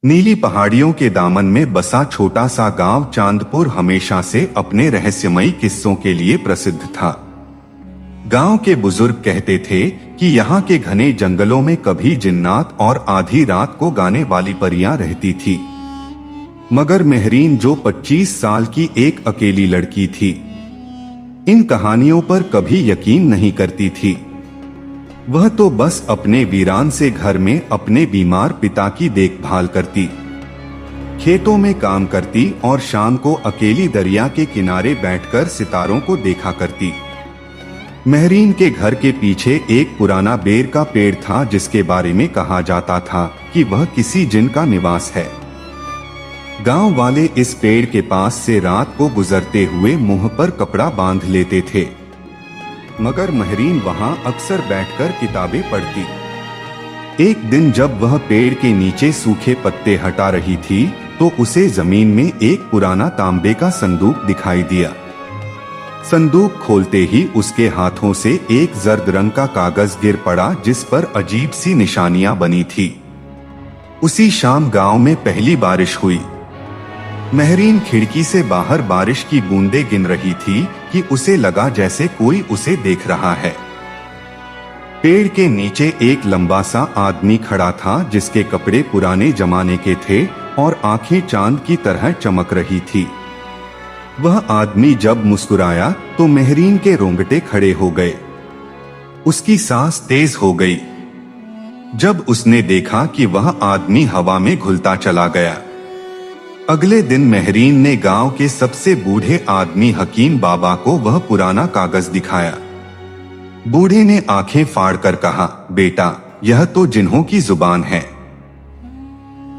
नीली पहाड़ियों के दामन में बसा छोटा सा गांव चांदपुर हमेशा से अपने रहस्यमयी किस्सों के लिए प्रसिद्ध था। गांव के बुजुर्ग कहते थे कि यहाँ के घने जंगलों में कभी जिन्नात और आधी रात को गाने वाली परियां रहती थी। मगर मेहरीन, जो 25 साल की एक अकेली लड़की थी, इन कहानियों पर कभी यकीन नहीं करती थी। वह तो बस अपने वीरान से घर में अपने बीमार पिता की देखभाल करती, खेतों में काम करती और शाम को अकेली दरिया के किनारे बैठकर सितारों को देखा करती। मेहरीन के घर के पीछे एक पुराना बेर का पेड़ था, जिसके बारे में कहा जाता था कि वह किसी जिन का निवास है। गांव वाले इस पेड़ के पास से रात को गुजरते हुए मुंह पर कपड़ा बांध लेते थे, मगर मेहरीन वहां अक्सर बैठकर किताबें पढ़ती। एक दिन जब वह पेड़ के नीचे सूखे पत्ते हटा रही थी, तो उसे जमीन में एक पुराना तांबे का संदूक दिखाई दिया। संदूक खोलते ही उसके हाथों से एक जर्द रंग का कागज गिर पड़ा, जिस पर अजीब सी निशानियां बनी थी। उसी शाम गांव में पहली बारिश हुई। मेहरीन खिड़की से बाहर बारिश की बूंदें गिन रही थी कि उसे लगा जैसे कोई उसे देख रहा है। पेड़ के नीचे एक लंबा सा आदमी खड़ा था, जिसके कपड़े पुराने जमाने के थे और आंखें चांद की तरह चमक रही थी। वह आदमी जब मुस्कुराया तो मेहरीन के रोंगटे खड़े हो गए। उसकी सांस तेज हो गई जब उसने देखा कि वह आदमी हवा में घुलता चला गया। अगले दिन मेहरीन ने गांव के सबसे बूढ़े आदमी हकीम बाबा को वह पुराना कागज दिखाया। बूढ़े ने आंखें फाड़कर कहा, बेटा, यह तो जिन्हों की जुबान है।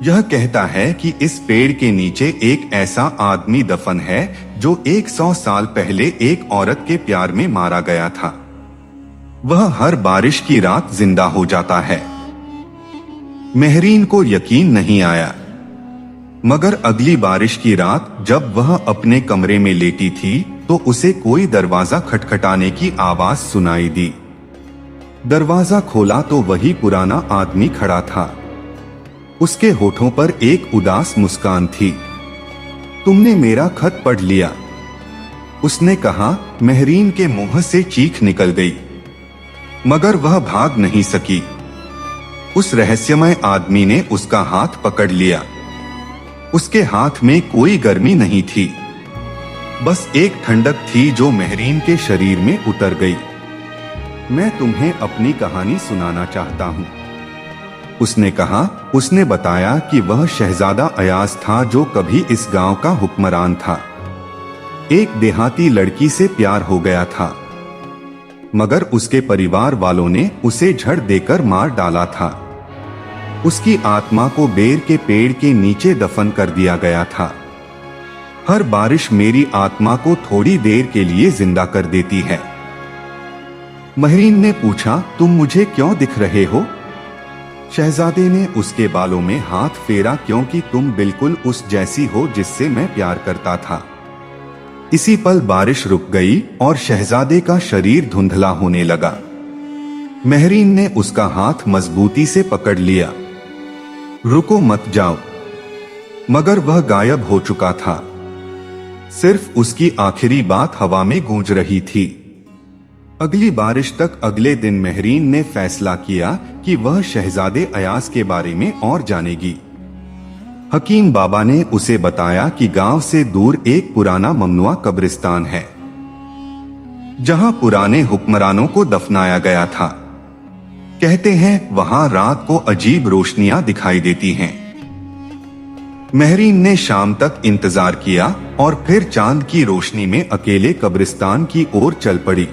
यह कहता है कि इस पेड़ के नीचे एक ऐसा आदमी दफन है जो 100 साल पहले एक औरत के प्यार में मारा गया था। वह हर बारिश की रात जिंदा हो जाता है। मेहरीन को यकीन नहीं आया, मगर अगली बारिश की रात जब वह अपने कमरे में लेटी थी, तो उसे कोई दरवाजा खटखटाने की आवाज सुनाई दी। दरवाजा खोला तो वही पुराना आदमी खड़ा था। उसके होठों पर एक उदास मुस्कान थी। तुमने मेरा खत पढ़ लिया, उसने कहा। मेहरीन के मुंह से चीख निकल गई, मगर वह भाग नहीं सकी। उस रहस्यमय आदमी ने उसका हाथ पकड़ लिया। उसके हाथ में कोई गर्मी नहीं थी, बस एक ठंडक थी जो मेहरीन के शरीर में उतर गई। मैं तुम्हें अपनी कहानी सुनाना चाहता हूँ, उसने कहा। उसने बताया कि वह शहजादा अयाज था, जो कभी इस गांव का हुक्मरान था। एक देहाती लड़की से प्यार हो गया था, मगर उसके परिवार वालों ने उसे झड़ देकर मार डाला था। उसकी आत्मा को बेर के पेड़ के नीचे दफन कर दिया गया था। हर बारिश मेरी आत्मा को थोड़ी देर के लिए जिंदा कर देती है। मेहरीन ने पूछा, तुम मुझे क्यों दिख रहे हो? शहजादे ने उसके बालों में हाथ फेरा, क्योंकि तुम बिल्कुल उस जैसी हो जिससे मैं प्यार करता था। इसी पल बारिश रुक गई और शहजादे का शरीर धुंधला होने लगा। मेहरीन ने उसका हाथ मजबूती से पकड़ लिया। रुको, मत जाओ। मगर वह गायब हो चुका था। सिर्फ उसकी आखिरी बात हवा में गूंज रही थी। अगली बारिश तक अगले दिन मेहरीन ने फैसला किया कि वह शहजादे अयाज के बारे में और जानेगी। हकीम बाबा ने उसे बताया कि गांव से दूर एक पुराना ममनुआ कब्रिस्तान है, जहां पुराने हुक्मरानों को दफनाया गया था। कहते हैं वहां रात को अजीब रोशनियां दिखाई देती हैं। मेहरीन ने शाम तक इंतजार किया और फिर चांद की रोशनी में अकेले कब्रिस्तान की ओर चल पड़ी।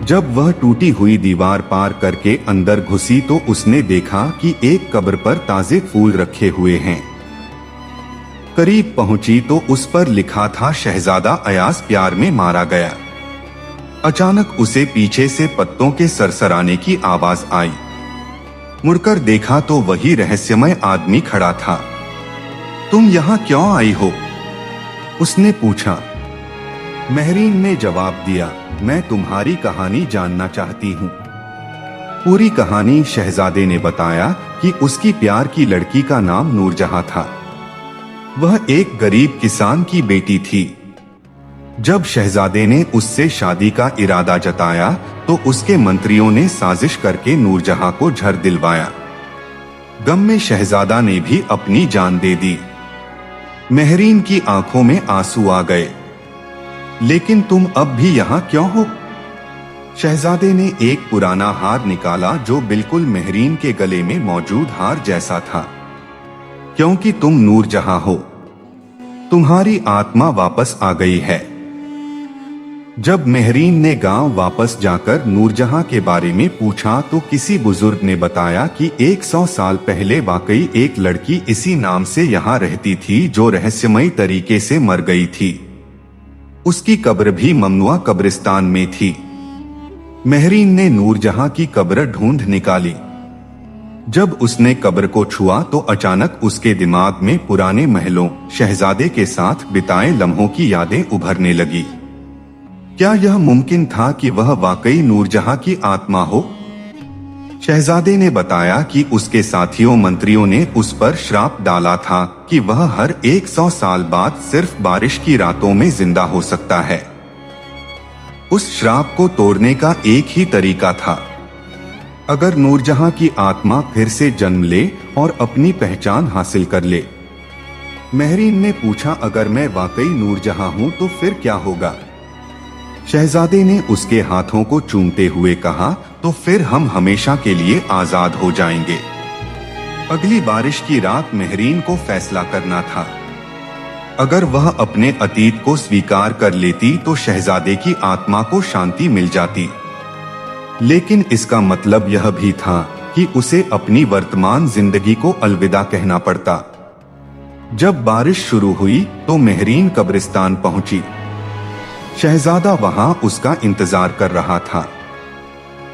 जब वह टूटी हुई दीवार पार करके अंदर घुसी तो उसने देखा कि एक कब्र पर ताजे फूल रखे हुए हैं। करीब पहुंची तो उस पर लिखा था, शहजादा अयाज प्यार में मारा गया। अचानक उसे पीछे से पत्तों के सरसराने की आवाज आई। मुड़कर देखा तो वही रहस्यमय आदमी खड़ा था। तुम यहाँ क्यों आई हो? उसने पूछा। मेहरीन ने जवाब दिया, मैं तुम्हारी कहानी जानना चाहती हूँ। पूरी कहानी शहजादे ने बताया कि उसकी प्यार की लड़की का नाम नूरजहां था। वह एक गरीब किसान की बेटी थी। जब शहजादे ने उससे शादी का इरादा जताया तो उसके मंत्रियों ने साजिश करके नूरजहां को झर दिलवाया। गम में शहजादा ने भी अपनी जान दे दी। मेहरीन की आंखों में आंसू आ गए। लेकिन तुम अब भी यहाँ क्यों हो? शहजादे ने एक पुराना हार निकाला जो बिल्कुल मेहरीन के गले में मौजूद हार जैसा था। क्योंकि तुम नूरजहां हो, तुम्हारी आत्मा वापस आ गई है। जब मेहरीन ने गांव वापस जाकर नूरजहां के बारे में पूछा तो किसी बुजुर्ग ने बताया कि 100 साल पहले वाकई एक लड़की इसी नाम से यहाँ रहती थी जो रहस्यमयी तरीके से मर गई थी। उसकी कब्र भी ममनुआ कब्रिस्तान में थी। मेहरीन ने नूरजहां की कब्र ढूंढ निकाली। जब उसने कब्र को छुआ तो अचानक उसके दिमाग में पुराने महलों, शहजादे के साथ बिताए लम्हों की यादें उभरने लगी। क्या यह मुमकिन था कि वह वाकई नूरजहां की आत्मा हो? शहजादे ने बताया कि उसके साथियों मंत्रियों ने उस पर श्राप डाला था कि वह हर 100 साल बाद सिर्फ बारिश की रातों में जिंदा हो सकता है। उस श्राप को तोड़ने का एक ही तरीका था, अगर नूरजहां की आत्मा फिर से जन्म ले और अपनी पहचान हासिल कर ले। मेहरीन ने पूछा, अगर मैं वाकई नूरजहां हूं तो फिर क्या होगा? शहजादे ने उसके हाथों को चूमते हुए कहा, तो फिर हम हमेशा के लिए आजाद हो जाएंगे। अगली बारिश की रात मेहरीन को फैसला करना था। अगर वह अपने अतीत को स्वीकार कर लेती तो शहजादे की आत्मा को शांति मिल जाती। लेकिन इसका मतलब यह भी था कि उसे अपनी वर्तमान जिंदगी को अलविदा कहना पड़ता। जब बारिश शुरू हुई तो मेहरीन कब्रिस्तान पहुंची। शहजादा वहां उसका इंतजार कर रहा था।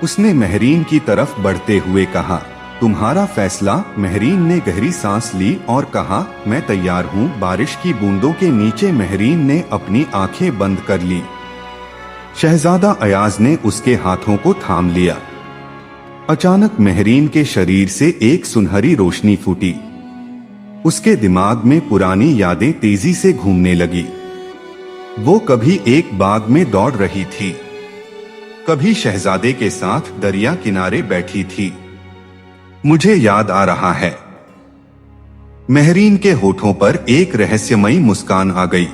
उसने मेहरीन की तरफ बढ़ते हुए कहा, तुम्हारा फैसला? मेहरीन ने गहरी सांस ली और कहा, मैं तैयार हूँ। बारिश की बूंदों के नीचे मेहरीन ने अपनी आंखें बंद कर ली। शहजादा अयाज ने उसके हाथों को थाम लिया। अचानक मेहरीन के शरीर से एक सुनहरी रोशनी फूटी। उसके दिमाग में पुरानी यादें तेजी से घूमने लगी। वो कभी एक बाग में दौड़ रही थी, कभी शहजादे के साथ दरिया किनारे बैठी थी। मुझे याद आ रहा है। मेहरीन के होठों पर एक रहस्यमयी मुस्कान आ गई।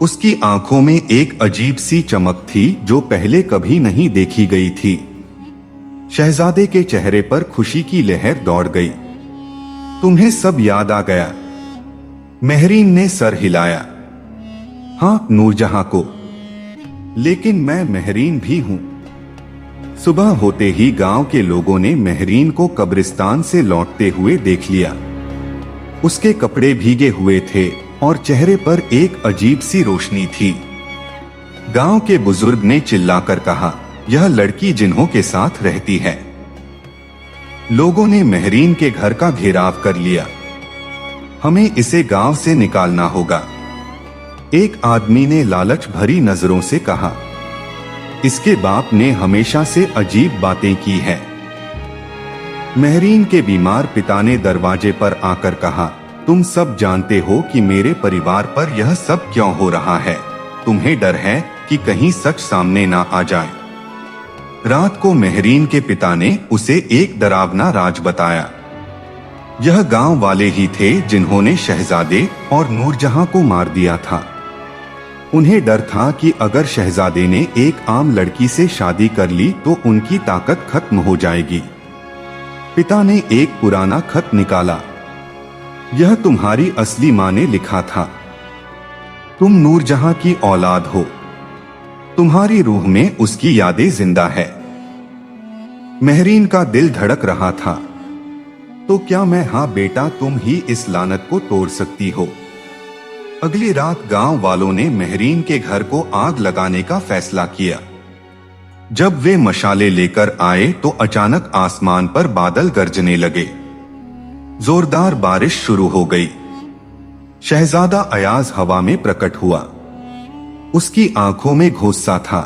उसकी आंखों में एक अजीब सी चमक थी जो पहले कभी नहीं देखी गई थी। शहजादे के चेहरे पर खुशी की लहर दौड़ गई। तुम्हें सब याद आ गया? मेहरीन ने सर हिलाया। हाँ, नूरजहां को। लेकिन मैं मेहरीन भी हूं। सुबह होते ही गांव के लोगों ने मेहरीन को कब्रिस्तान से लौटते हुए देख लिया। उसके कपड़े भीगे हुए थे और चेहरे पर एक अजीब सी रोशनी थी। गांव के बुजुर्ग ने चिल्लाकर कहा, यह लड़की जिन्हों के साथ रहती है। लोगों ने मेहरीन के घर का घेराव कर लिया। हमें इसे गांव से निकालना होगा। एक आदमी ने लालच भरी नजरों से कहा, इसके बाप ने हमेशा से अजीब बातें की है। मेहरीन के बीमार पिता ने दरवाजे पर आकर कहा, तुम सब जानते हो कि मेरे परिवार पर यह सब क्यों हो रहा है। तुम्हें डर है कि कहीं सच सामने ना आ जाए। रात को मेहरीन के पिता ने उसे एक डरावना राज बताया। यह गांव वाले ही थे जिन्होंने शहजादे और नूरजहां को मार दिया था। उन्हें डर था कि अगर शहजादे ने एक आम लड़की से शादी कर ली तो उनकी ताकत खत्म हो जाएगी। पिता ने एक पुराना खत निकाला। यह तुम्हारी असली मां ने लिखा था। तुम नूरजहां की औलाद हो। तुम्हारी रूह में उसकी यादें जिंदा है। मेहरीन का दिल धड़क रहा था। तो क्या मैं, हाँ बेटा, तुम ही इस लानत को तोड़ सकती हो। अगली रात गांव वालों ने मेहरीन के घर को आग लगाने का फैसला किया। जब वे मशाले लेकर आए तो अचानक आसमान पर बादल गरजने लगे। जोरदार बारिश शुरू हो गई। शहजादा अयाज हवा में प्रकट हुआ। उसकी आंखों में गुस्सा था।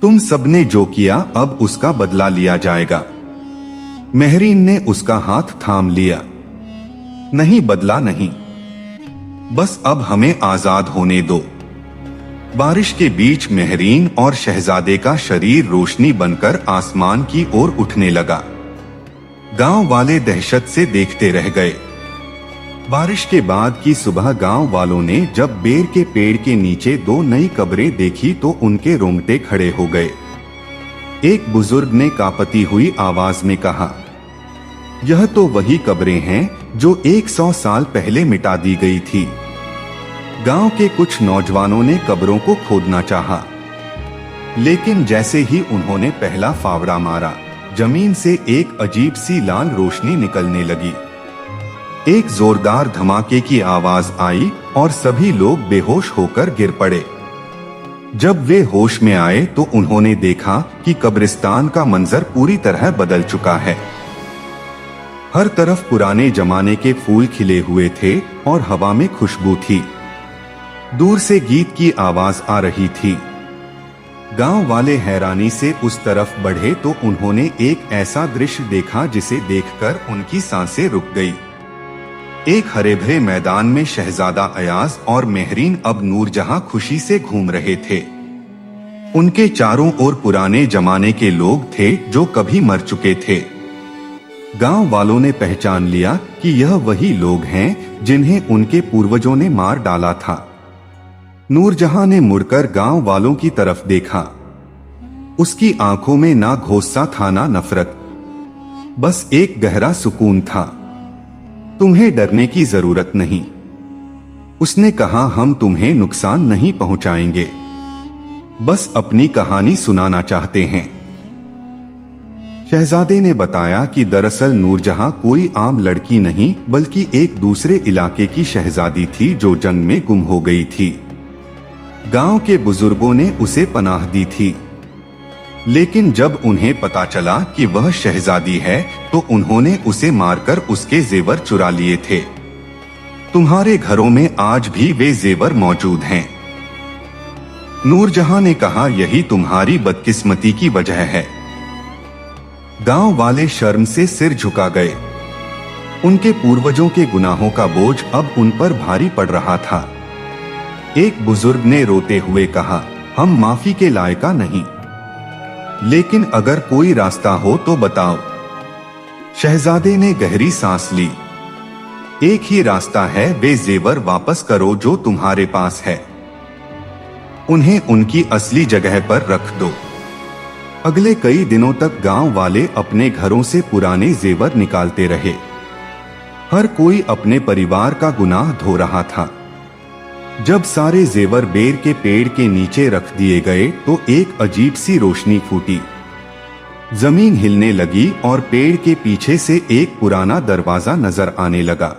तुम सबने जो किया अब उसका बदला लिया जाएगा। मेहरीन ने उसका हाथ थाम लिया। नहीं, बदला नहीं, बस अब हमें आजाद होने दो। बारिश के बीच मेहरीन और शहजादे का शरीर रोशनी बनकर आसमान की ओर उठने लगा। गांव वाले दहशत से देखते रह गए। बारिश के बाद की सुबह गांव वालों ने जब बेर के पेड़ के नीचे 2 नई कब्रें देखी तो उनके रोंगटे खड़े हो गए। एक बुजुर्ग ने कांपती हुई आवाज में कहा, यह तो वही कब्रें हैं जो 100 साल पहले मिटा दी गई थी। गांव के कुछ नौजवानों ने कब्रों को खोदना चाहा, लेकिन जैसे ही उन्होंने पहला फावड़ा मारा, जमीन से एक अजीब सी लाल रोशनी निकलने लगी। एक जोरदार धमाके की आवाज आई और सभी लोग बेहोश होकर गिर पड़े। जब वे होश में आए तो उन्होंने देखा कि कब्रिस्तान का मंजर पूरी तरह बदल चुका है। हर तरफ पुराने जमाने के फूल खिले हुए थे और हवा में खुशबू थी। दूर से गीत की आवाज आ रही थी। गांव वाले हैरानी से उस तरफ बढ़े तो उन्होंने एक ऐसा दृश्य देखा जिसे देखकर उनकी सांसें रुक गई। एक हरे भरे मैदान में शहजादा अयाज और मेहरीन अब नूरजहां खुशी से घूम रहे थे। उनके चारों ओर पुराने जमाने के लोग थे जो कभी मर चुके थे। गांव वालों ने पहचान लिया कि यह वही लोग हैं जिन्हें उनके पूर्वजों ने मार डाला था। नूरजहां ने मुड़कर गांव वालों की तरफ देखा। उसकी आंखों में ना गुस्सा था ना नफरत, बस एक गहरा सुकून था। तुम्हें डरने की जरूरत नहीं, उसने कहा, हम तुम्हें नुकसान नहीं पहुंचाएंगे, बस अपनी कहानी सुनाना चाहते हैं। शहजादे ने बताया कि दरअसल नूरजहां कोई आम लड़की नहीं बल्कि एक दूसरे इलाके की शहजादी थी जो जंग में गुम हो गई थी। गांव के बुजुर्गों ने उसे पनाह दी थी, लेकिन जब उन्हें पता चला कि वह शहजादी है तो उन्होंने उसे मारकर उसके जेवर चुरा लिए थे। तुम्हारे घरों में आज भी वे जेवर मौजूद हैं। नूरजहां ने कहा, यही तुम्हारी बदकिस्मती की वजह है। गांव वाले शर्म से सिर झुका गए। उनके पूर्वजों के गुनाहों का बोझ अब उन पर भारी पड़ रहा था। एक बुजुर्ग ने रोते हुए कहा, हम माफी के लायका नहीं, लेकिन अगर कोई रास्ता हो तो बताओ। शहजादे ने गहरी सांस ली। एक ही रास्ता है, वे जेवर वापस करो जो तुम्हारे पास है। उन्हें उनकी असली जगह पर रख दो। अगले कई दिनों तक गांव वाले अपने घरों से पुराने जेवर निकालते रहे। हर कोई अपने परिवार का गुनाह धो रहा था। जब सारे जेवर बेर के पेड़ के नीचे रख दिए गए तो एक अजीब सी रोशनी फूटी। जमीन हिलने लगी और पेड़ के पीछे से एक पुराना दरवाजा नजर आने लगा।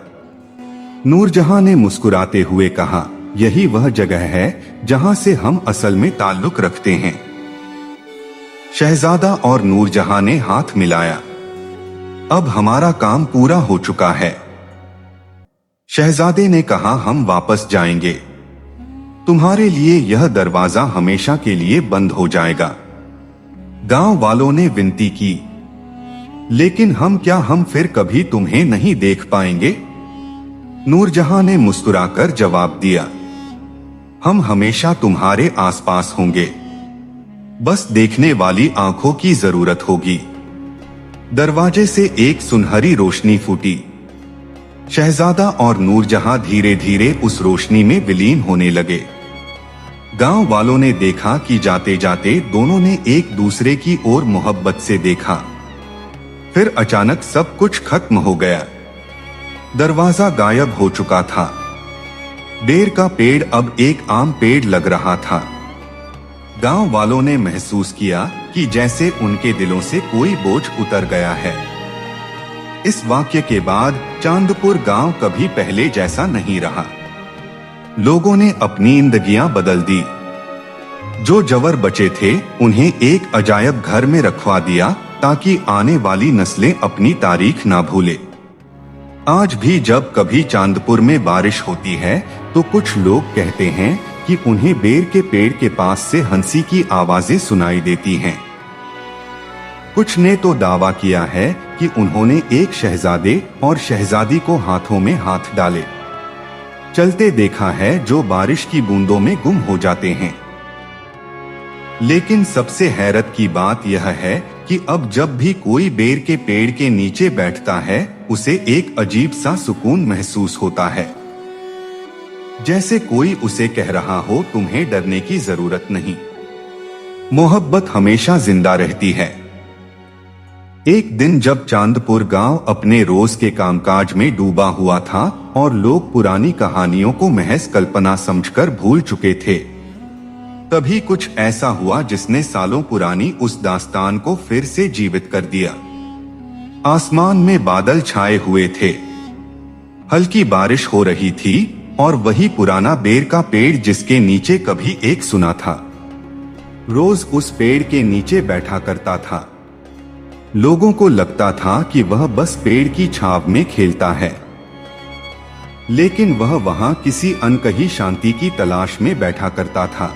नूरजहां ने मुस्कुराते हुए कहा, यही वह जगह है जहां से हम असल में ताल्लुक रखते हैं। शहजादा और नूरजहां ने हाथ मिलाया। अब हमारा काम पूरा हो चुका है। शहजादे ने कहा, हम वापस जाएंगे। तुम्हारे लिए यह दरवाजा हमेशा के लिए बंद हो जाएगा। गांव वालों ने विनती की, लेकिन हम फिर कभी तुम्हें नहीं देख पाएंगे? नूरजहां ने मुस्कुराकर जवाब दिया, हम हमेशा तुम्हारे आसपास होंगे, बस देखने वाली आंखों की जरूरत होगी। दरवाजे से एक सुनहरी रोशनी फूटी। शहजादा और नूरजहां धीरे धीरे उस रोशनी में विलीन होने लगे। गांव वालों ने देखा कि जाते जाते दोनों ने एक दूसरे की ओर मोहब्बत से देखा। फिर अचानक सब कुछ खत्म हो गया। दरवाजा गायब हो चुका था। बेर का पेड़ अब एक आम पेड़ लग रहा था। गांव वालों ने महसूस किया कि जैसे उनके दिलों से कोई बोझ उतर गया है। इस वाक्य के बाद चांदपुर गांव कभी पहले जैसा नहीं रहा। लोगों ने अपनी जिंदगियां बदल दी। जो जवर बचे थे उन्हें एक अजायब घर में रखवा दिया ताकि आने वाली नस्लें अपनी तारीख ना भूले। आज भी जब कभी चांदपुर में बारिश होती है तो कुछ लोग कहते हैं कि उन्हें बेर के पेड़ के पास से हंसी की आवाजें सुनाई देती हैं। कुछ ने तो दावा किया है कि उन्होंने एक शहजादे और शहजादी को हाथों में हाथ डाले चलते देखा है, जो बारिश की बूंदों में गुम हो जाते हैं। लेकिन सबसे हैरत की बात यह है कि अब जब भी कोई बेर के पेड़ के नीचे बैठता है, उसे एक अजीब सा सुकून महसूस होता है, जैसे कोई उसे कह रहा हो, तुम्हें डरने की जरूरत नहीं, मोहब्बत हमेशा जिंदा रहती है। एक दिन जब चांदपुर गांव अपने रोज के कामकाज में डूबा हुआ था और लोग पुरानी कहानियों को महज कल्पना समझकर भूल चुके थे, तभी कुछ ऐसा हुआ जिसने सालों पुरानी उस दास्तान को फिर से जीवित कर दिया। आसमान में बादल छाए हुए थे, हल्की बारिश हो रही थी और वही पुराना बेर का पेड़ जिसके नीचे कभी एक सुना था, रोज उस पेड़ के नीचे बैठा करता था। लोगों को लगता था कि वह बस पेड़ की छाव में खेलता है, लेकिन वह वहां किसी अनकही शांति की तलाश में बैठा करता था।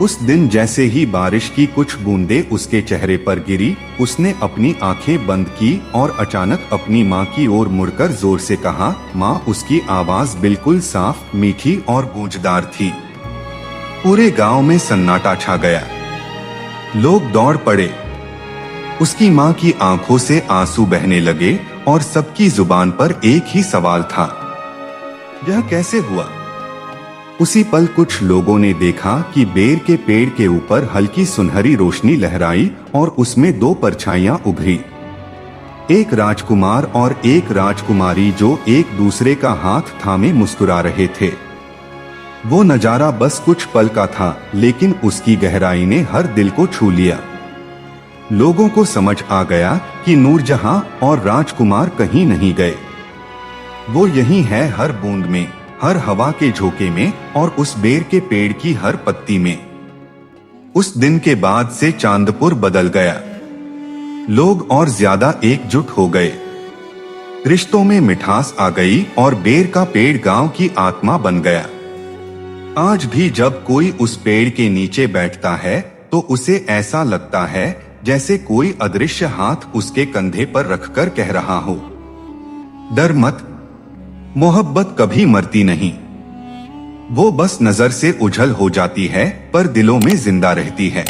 उस दिन जैसे ही बारिश की कुछ बूंदें उसके चेहरे पर गिरी, उसने अपनी आंखें बंद की और अचानक अपनी माँ की ओर मुड़कर जोर से कहा, माँ। उसकी आवाज बिल्कुल साफ, मीठी और गूंजदार थी। पूरे गांव में सन्नाटा छा गया, लोग दौड़ पड़े। उसकी माँ की आंखों से आंसू बहने लगे और सबकी जुबान पर एक ही सवाल था, यह कैसे हुआ? उसी पल कुछ लोगों ने देखा कि बेर के पेड़ के ऊपर हल्की सुनहरी रोशनी लहराई और उसमें दो परछाइयां उभरी, एक राजकुमार और एक राजकुमारी जो एक दूसरे का हाथ थामे मुस्कुरा रहे थे। वो नजारा बस कुछ पल का था, लेकिन उसकी गहराई ने हर दिल को छू लिया। लोगों को समझ आ गया कि नूरजहां और राजकुमार कहीं नहीं गए, वो यहीं है, हर बूंद में, हर हवा के झोंके में और उस बेर के पेड़ की हर पत्ती में। उस दिन के बाद से चांदपुर बदल गया, लोग और ज्यादा एकजुट हो गए, रिश्तों में मिठास आ गई और बेर का पेड़ गांव की आत्मा बन गया। आज भी जब कोई उस पेड़ के नीचे बैठता है तो उसे ऐसा लगता है जैसे कोई अदृश्य हाथ उसके कंधे पर रखकर कह रहा हो, डर मत, मोहब्बत कभी मरती नहीं, वो बस नजर से उझल हो जाती है पर दिलों में जिंदा रहती है।